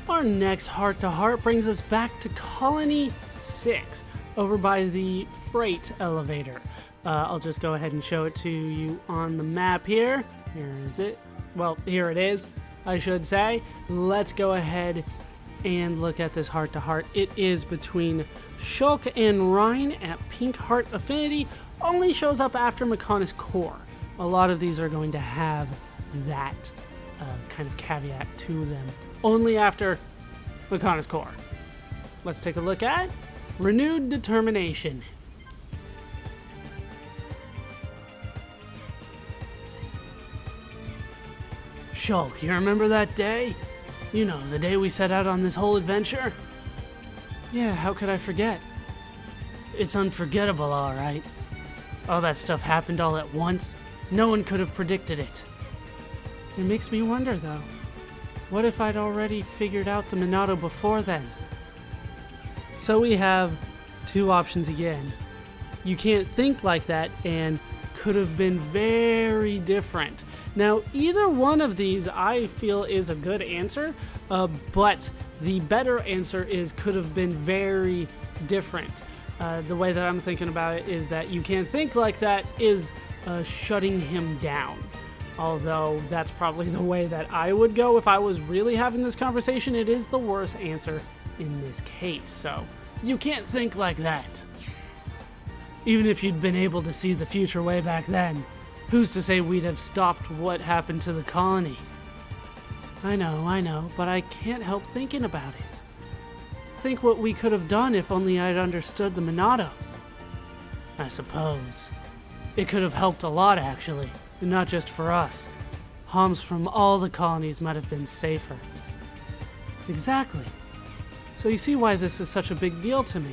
Our next heart-to-heart brings us back to Colony 6, over by the freight elevator. I'll just go ahead and show it to you on the map here. Here is it. Well, here it is, I should say. Let's go ahead and look at this heart-to-heart. It is between Shulk and Ryan at Pink Heart Affinity. Only shows up after Mechonis Core. A lot of these are going to have that kind of caveat to them. Only after Mechonis Core. Let's take a look at Renewed Determination. Shulk, you remember that day? You know, the day we set out on this whole adventure? Yeah, how could I forget? It's unforgettable, alright. All that stuff happened all at once. No one could have predicted it. It makes me wonder, though. What if I'd already figured out the Monado before then? So we have two options again. You can't think like that and could have been very different. Now, either one of these I feel is a good answer, but the better answer is could have been very different. The way that I'm thinking about it is that you can't think like that is shutting him down. Although that's probably the way that I would go if I was really having this conversation. It is the worst answer in this case. So you can't think like that. Even if you'd been able to see the future way back then, who's to say we'd have stopped what happened to the colony? I know, but I can't help thinking about it. Think what we could have done if only I'd understood the Monado. I suppose. It could have helped a lot, actually. And not just for us. Homs from all the colonies might have been safer. Exactly. So you see why this is such a big deal to me.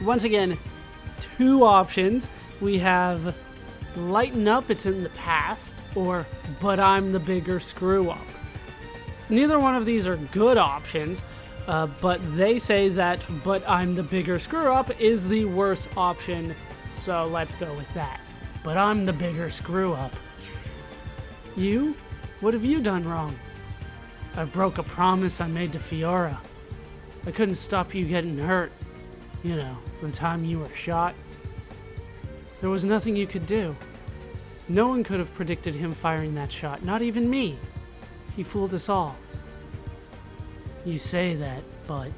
Once again, two options. We have lighten up, it's in the past, or but I'm the bigger screw up. Neither one of these are good options, but they say that but I'm the bigger screw up is the worst option, so let's go with that. But I'm the bigger screw up. You? What have you done wrong? I broke a promise I made to Fiora. I couldn't stop you getting hurt. You know, the time you were shot. There was nothing you could do. No one could have predicted him firing that shot, not even me. He fooled us all. You say that, but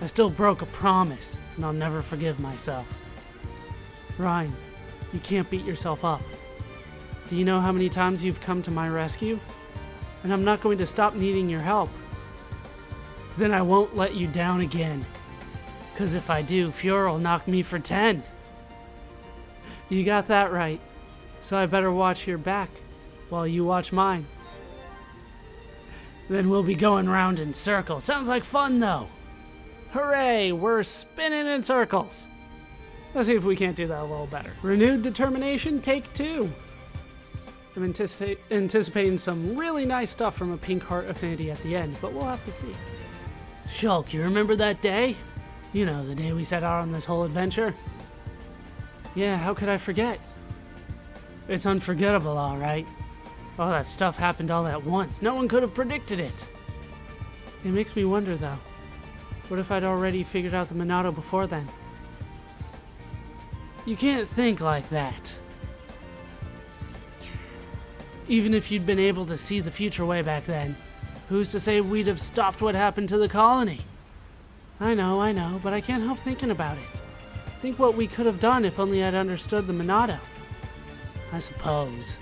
I still broke a promise, and I'll never forgive myself. Ryan, you can't beat yourself up. Do you know how many times you've come to my rescue? And I'm not going to stop needing your help. Then I won't let you down again. 'Cause if I do, Fiora will knock me for 10. You got that right. So I better watch your back while you watch mine. Then we'll be going round in circles. Sounds like fun, though. Hooray, we're spinning in circles. Let's see if we can't do that a little better. Renewed Determination, take 2. I'm anticipating some really nice stuff from a Pink Heart Affinity at the end, but we'll have to see. Shulk, you remember that day? You know, the day we set out on this whole adventure? Yeah, how could I forget? It's unforgettable, alright. All that stuff happened all at once. No one could have predicted it. It makes me wonder, though. What if I'd already figured out the Monado before then? You can't think like that. Even if you'd been able to see the future way back then, who's to say we'd have stopped what happened to the colony? I know, but I can't help thinking about it. Think what we could have done if only I'd understood the Monado. I suppose.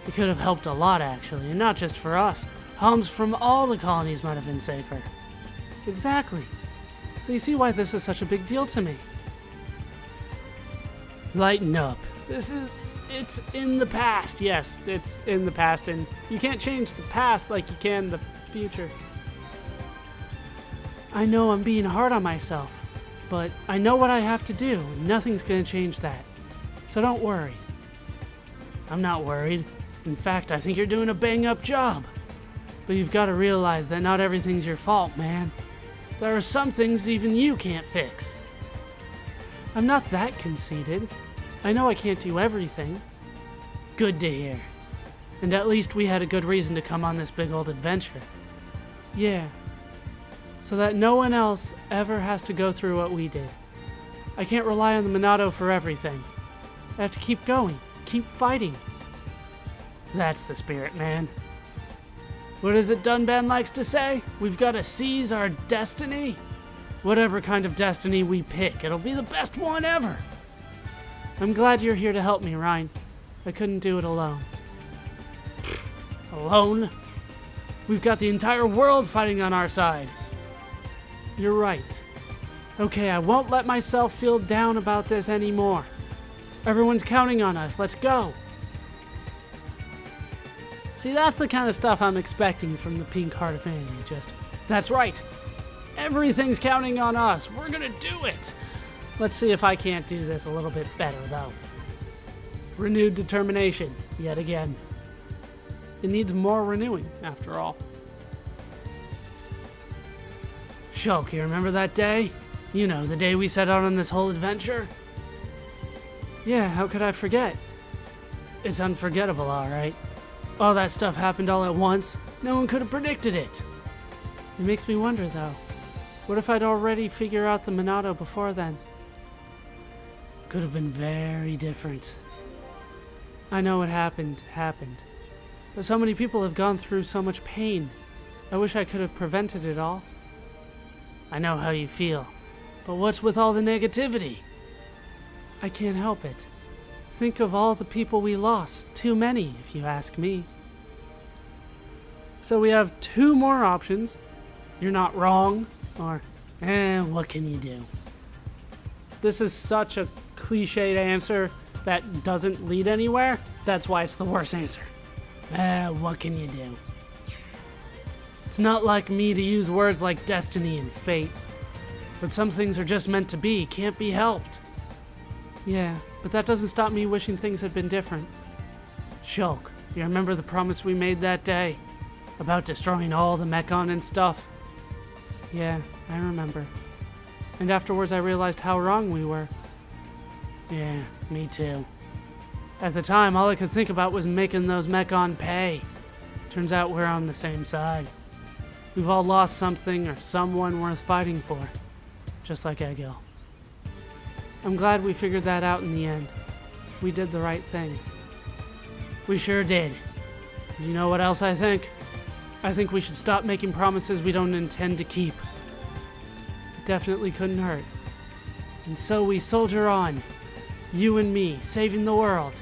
It could have helped a lot, actually, and not just for us. Homs from all the colonies might have been safer. Exactly. So you see why this is such a big deal to me. Lighten up. It's in the past. Yes, it's in the past, and you can't change the past like you can the future. I know I'm being hard on myself, but I know what I have to do, and nothing's gonna change that. So don't worry. I'm not worried. In fact, I think you're doing a bang-up job. But you've got to realize that not everything's your fault, man. There are some things even you can't fix. I'm not that conceited. I know I can't do everything. Good to hear. And at least we had a good reason to come on this big old adventure. Yeah. So that no one else ever has to go through what we did. I can't rely on the Monado for everything. I have to keep going, keep fighting. That's the spirit, man. What is it Dunban likes to say? We've got to seize our destiny? Whatever kind of destiny we pick, it'll be the best one ever. I'm glad you're here to help me, Ryan. I couldn't do it alone. Alone? We've got the entire world fighting on our side. You're right. Okay, I won't let myself feel down about this anymore. Everyone's counting on us. Let's go. See, that's the kind of stuff I'm expecting from the Pink Heart Affinity. That's right. Everything's counting on us. We're gonna do it. Let's see if I can't do this a little bit better, though. Renewed determination, yet again. It needs more renewing, after all. Shulk, you remember that day? You know, the day we set out on this whole adventure? Yeah, how could I forget? It's unforgettable, alright. All that stuff happened all at once. No one could have predicted it. It makes me wonder, though. What if I'd already figured out the Monado before then? Could have been very different. I know what happened. But so many people have gone through so much pain. I wish I could have prevented it all. I know how you feel. But what's with all the negativity? I can't help it. Think of all the people we lost. Too many, if you ask me. So we have two more options. You're not wrong, or, what can you do? This is such a cliched answer that doesn't lead anywhere. That's why it's the worst answer. What can you do? It's not like me to use words like destiny and fate. But some things are just meant to be, can't be helped. Yeah, but that doesn't stop me wishing things had been different. Shulk, you remember the promise we made that day? About destroying all the Mechon and stuff? Yeah, I remember. And afterwards I realized how wrong we were. Yeah, me too. At the time, all I could think about was making those Mechon pay. Turns out we're on the same side. We've all lost something or someone worth fighting for. Just like Egil. I'm glad we figured that out in the end. We did the right thing. We sure did. You know what else I think? I think we should stop making promises we don't intend to keep. It definitely couldn't hurt. And so we soldier on. You and me, saving the world.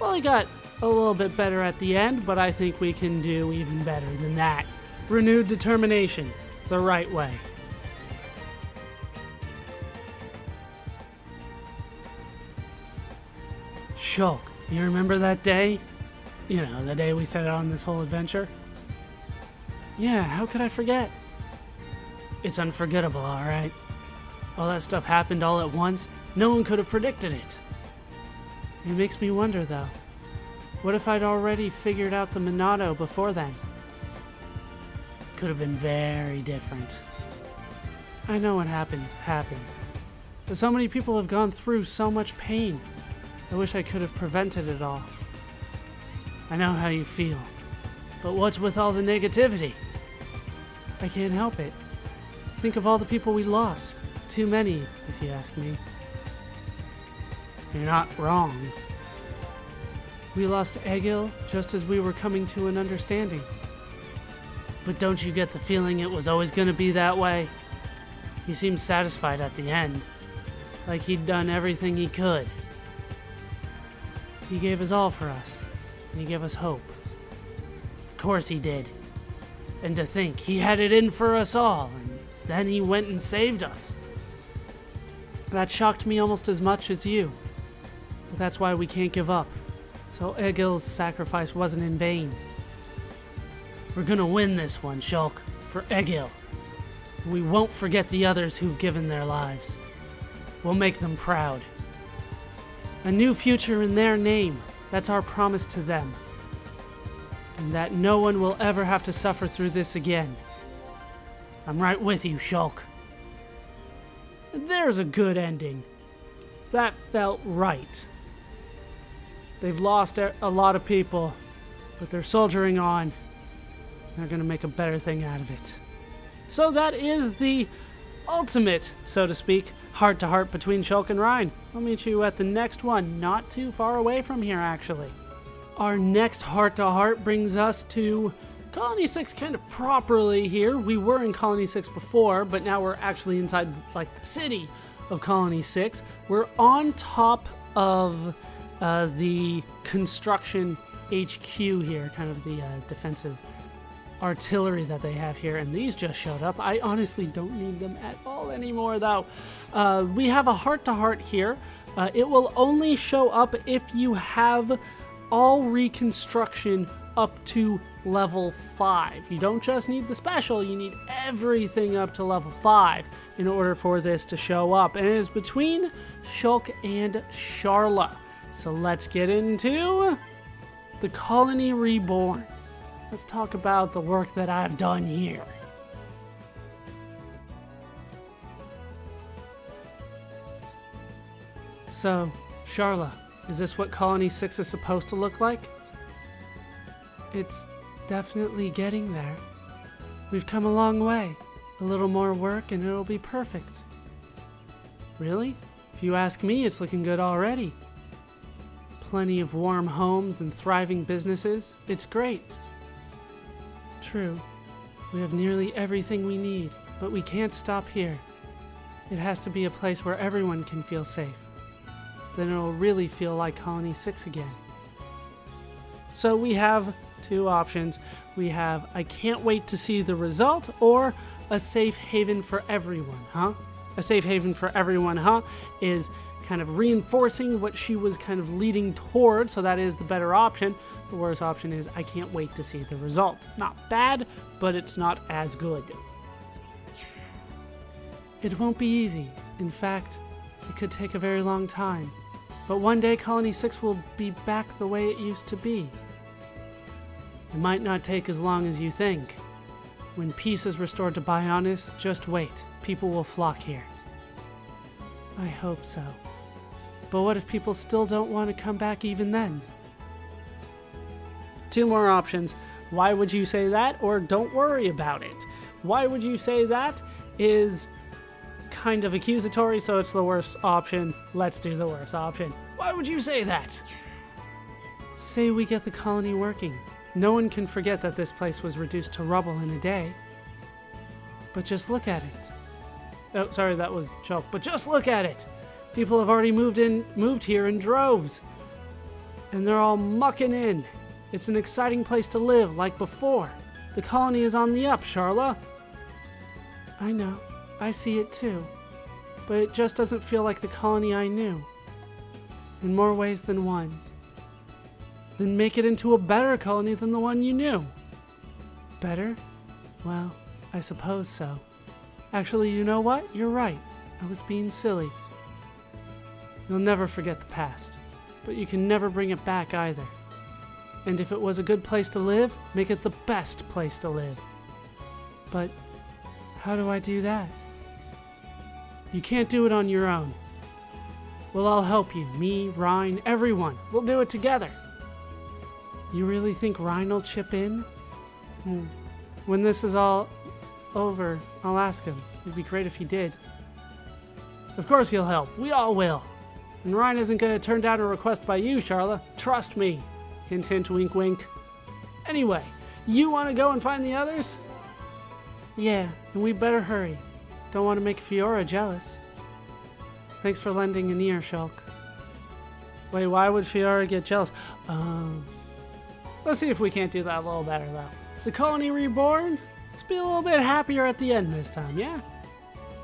Well, it got a little bit better at the end, but I think we can do even better than that. Renewed determination, the right way. Shulk, you remember that day? You know, the day we set out on this whole adventure? Yeah, how could I forget? It's unforgettable, alright. All that stuff happened all at once. No one could have predicted it. It makes me wonder, though. What if I'd already figured out the Monado before then? Could have been very different. I know what happened. But so many people have gone through so much pain. I wish I could have prevented it all. I know how you feel. But what's with all the negativity? I can't help it. Think of all the people we lost. Too many, if you ask me. You're not wrong. We lost Egil just as we were coming to an understanding. But don't you get the feeling it was always going to be that way? He seemed satisfied at the end. Like he'd done everything he could. He gave his all for us. And he gave us hope. Of course he did. And to think he had it in for us all, and then he went and saved us. That shocked me almost as much as you. But that's why we can't give up. So Egil's sacrifice wasn't in vain. We're gonna win this one, Shulk. For Egil. We won't forget the others who've given their lives. We'll make them proud. A new future in their name. That's our promise to them. And that no one will ever have to suffer through this again. I'm right with you, Shulk. There's a good ending. That felt right. They've lost a lot of people, but they're soldiering on. They're going to make a better thing out of it. So that is the ultimate, so to speak, heart-to-heart between Shulk and Ryan. I'll meet you at the next one, not too far away from here, actually. Our next heart-to-heart brings us to Colony 6 kind of properly here. We were in Colony 6 before, but now we're actually inside, like, the city of Colony 6. We're on top of the construction HQ here, kind of the defensive artillery that they have here, and these just showed up. I honestly don't need them at all anymore, though. We have a heart-to-heart here. It will only show up if you have all reconstruction up to level 5. You don't just need the special, you need everything up to level 5 in order for this to show up. And it is between Shulk and Sharla. So let's get into the Colony Reborn. Let's talk about the work that I've done here. So, Sharla, is this what Colony 6 is supposed to look like? It's definitely getting there. We've come a long way. A little more work and it'll be perfect. Really? If you ask me, it's looking good already. Plenty of warm homes and thriving businesses. It's great. True. We have nearly everything we need, but we can't stop here. It has to be a place where everyone can feel safe. Then it'll really feel like Colony 6 again. So we have two options. We have I can't wait to see the result, or a safe haven for everyone, huh? A safe haven for everyone, huh? Is kind of reinforcing what she was kind of leading towards, so that is the better option. The worst option is I can't wait to see the result. Not bad, but it's not as good. It won't be easy. In fact, it could take a very long time. But one day Colony 6 will be back the way it used to be. It might not take as long as you think. When peace is restored to Bionis, just wait. People will flock here. I hope so. But what if people still don't want to come back even then? Two more options. Why would you say that? Or don't worry about it. Why would you say that is kind of accusatory, so it's the worst option. Let's do the worst option. Why would you say that? Say we get the colony working. No one can forget that this place was reduced to rubble in a day. But just look at it. Oh, sorry, that was Shulk. But just look at it. People have already moved here in droves. And they're all mucking in. It's an exciting place to live, like before. The colony is on the up, Sharla. I know. I see it too. But it just doesn't feel like the colony I knew. In more ways than one. Then make it into a better colony than the one you knew. Better? Well, I suppose so. Actually, you know what? You're right. I was being silly. You'll never forget the past, but you can never bring it back either. And if it was a good place to live, make it the best place to live. But how do I do that? You can't do it on your own. Well, I'll help you. Me, Ryan, everyone. We'll do it together. You really think Ryan will chip in? When this is all over, I'll ask him. It'd be great if he did. Of course he'll help. We all will. And Ryan isn't going to turn down a request by you, Sharla. Trust me. Hint, hint, wink, wink. Anyway, you want to go and find the others? Yeah, and we better hurry. Don't want to make Fiora jealous. Thanks for lending an ear, Shulk. Wait, why would Fiora get jealous? Let's see if we can't do that a little better, though. The colony reborn? Let's be a little bit happier at the end this time, yeah?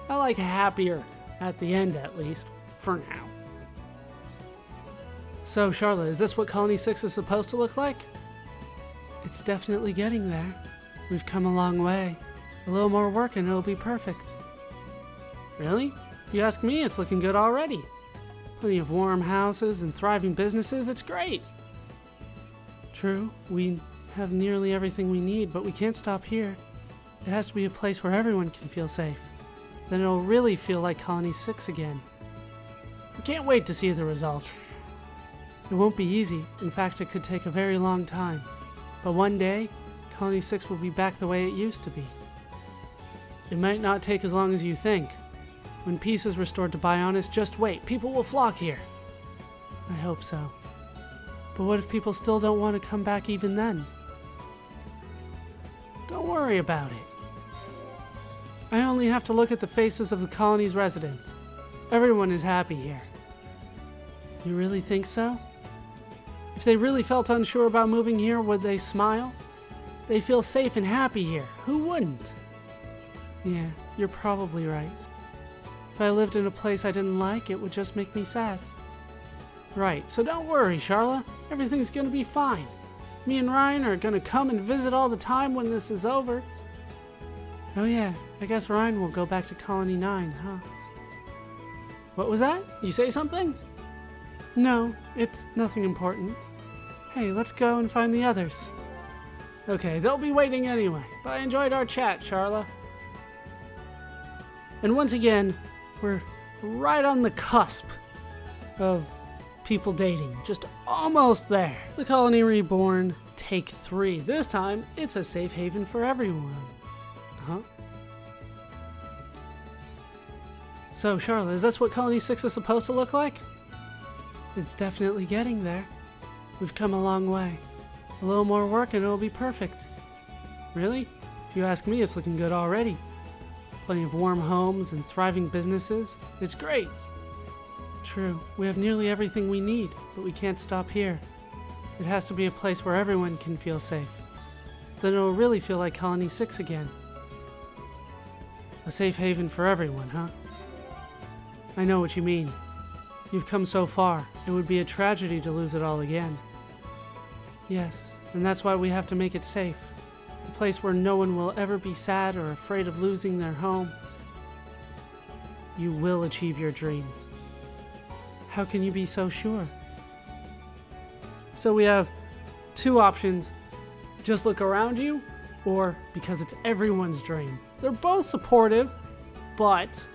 I like happier at the end, at least, for now. So, Sharla, is this what Colony 6 is supposed to look like? It's definitely getting there. We've come a long way. A little more work and it'll be perfect. Really? If you ask me, it's looking good already. Plenty of warm houses and thriving businesses. It's great. True, we have nearly everything we need, but we can't stop here. It has to be a place where everyone can feel safe. Then it'll really feel like Colony 6 again. I can't wait to see the result. It won't be easy. In fact, it could take a very long time. But one day, Colony 6 will be back the way it used to be. It might not take as long as you think. When peace is restored to Bionis, just wait. People will flock here. I hope so. But what if people still don't want to come back even then? Don't worry about it. I only have to look at the faces of the colony's residents. Everyone is happy here. You really think so? If they really felt unsure about moving here, would they smile? They feel safe and happy here. Who wouldn't? Yeah, you're probably right. If I lived in a place I didn't like, it would just make me sad. Right, so don't worry, Charla. Everything's gonna be fine. Me and Ryan are gonna come and visit all the time when this is over. Oh yeah, I guess Ryan will go back to Colony 9, huh? What was that? You say something? No, it's nothing important. Hey, let's go and find the others. Okay, they'll be waiting anyway, but I enjoyed our chat, Charla. And once again, we're right on the cusp of people dating. Just almost there. The Colony Reborn, take 3. This time, it's a safe haven for everyone. Huh? So, Charla, is this what Colony 6 is supposed to look like? It's definitely getting there. We've come a long way. A little more work and it'll be perfect. Really? If you ask me, it's looking good already. Plenty of warm homes and thriving businesses. It's great. True, we have nearly everything we need, but we can't stop here. It has to be a place where everyone can feel safe. Then it'll really feel like Colony 6 again. A safe haven for everyone, huh? I know what you mean. You've come so far. It would be a tragedy to lose it all again. Yes, and that's why we have to make it safe. A place where no one will ever be sad or afraid of losing their home. You will achieve your dreams. How can you be so sure? So we have 2 options. Just look around you, or because it's everyone's dream. They're both supportive, but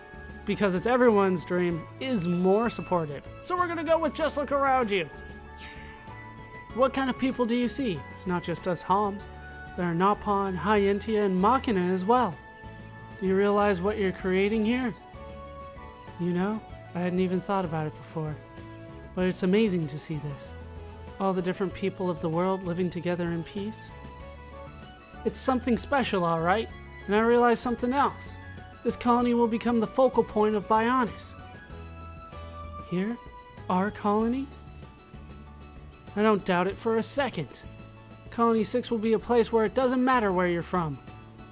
because it's everyone's dream is more supportive. So we're gonna go with just look around you. What kind of people do you see? It's not just us Homs. There are Napon, Hyentia, and Machina as well. Do you realize what you're creating here? You know, I hadn't even thought about it before. But it's amazing to see this. All the different people of the world living together in peace. It's something special, all right. And I realized something else. This colony will become the focal point of Bionis. Here? Our colony? I don't doubt it for a second. Colony 6 will be a place where it doesn't matter where you're from.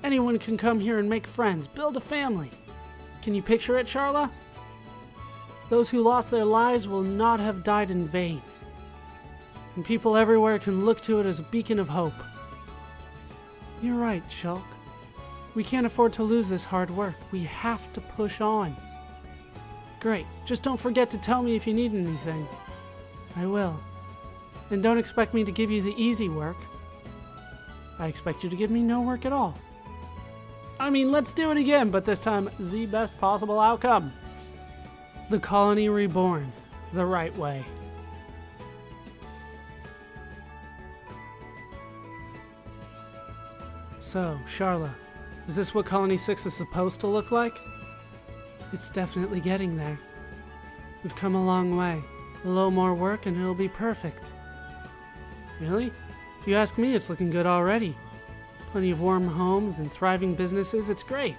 Anyone can come here and make friends, build a family. Can you picture it, Charla? Those who lost their lives will not have died in vain. And people everywhere can look to it as a beacon of hope. You're right, Shulk. We can't afford to lose this hard work. We have to push on. Great. Just don't forget to tell me if you need anything. I will. And don't expect me to give you the easy work. I expect you to give me no work at all. I mean, let's do it again, but this time the best possible outcome. The Colony Reborn, the right way. So, Charla, is this what Colony 6 is supposed to look like? It's definitely getting there. We've come a long way. A little more work and it'll be perfect. Really? If you ask me, it's looking good already. Plenty of warm homes and thriving businesses. It's great.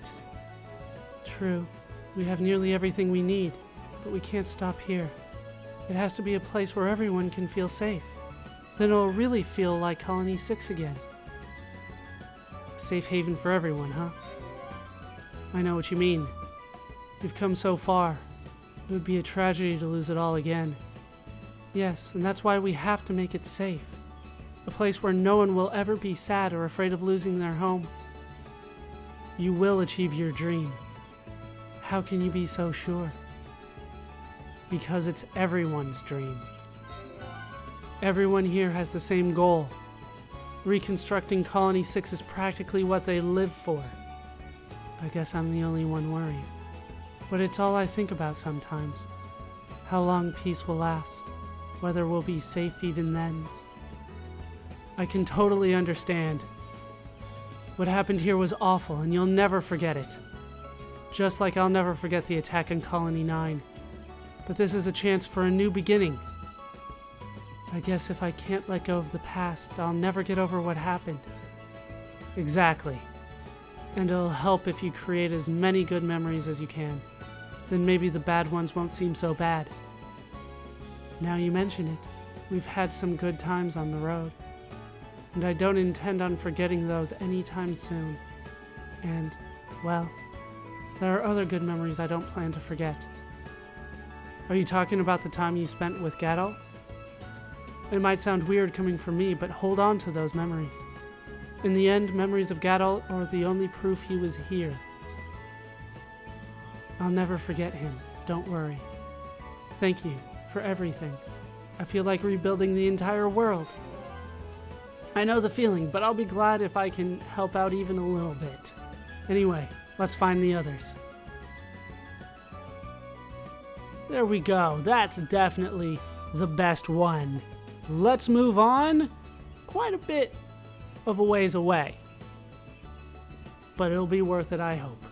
True. We have nearly everything we need, but we can't stop here. It has to be a place where everyone can feel safe. Then it'll really feel like Colony 6 again. A safe haven for everyone, huh? I know what you mean. We've come so far. It would be a tragedy to lose it all again. Yes, and that's why we have to make it safe. A place where no one will ever be sad or afraid of losing their home. You will achieve your dream. How can you be so sure? Because it's everyone's dream. Everyone here has the same goal. Reconstructing Colony 6 is practically what they live for. I guess I'm the only one worried. But it's all I think about sometimes. How long peace will last. whether we'll be safe even then. I can totally understand. What happened here was awful, and you'll never forget it. Just like I'll never forget the attack on Colony 9. But this is a chance for a new beginning. I guess if I can't let go of the past, I'll never get over what happened. Exactly. And it'll help if you create as many good memories as you can. Then maybe the bad ones won't seem so bad. Now you mention it, we've had some good times on the road. And I don't intend on forgetting those anytime soon. And, well, there are other good memories I don't plan to forget. Are you talking about the time you spent with Gaddle? It might sound weird coming from me, but hold on to those memories. In the end, memories of Gaddle are the only proof he was here. I'll never forget him, don't worry. Thank you for everything. I feel like rebuilding the entire world. I know the feeling, but I'll be glad if I can help out even a little bit. Anyway, let's find the others. There we go. That's definitely the best one. Let's move on. Quite a bit of a ways away. But it'll be worth it, I hope.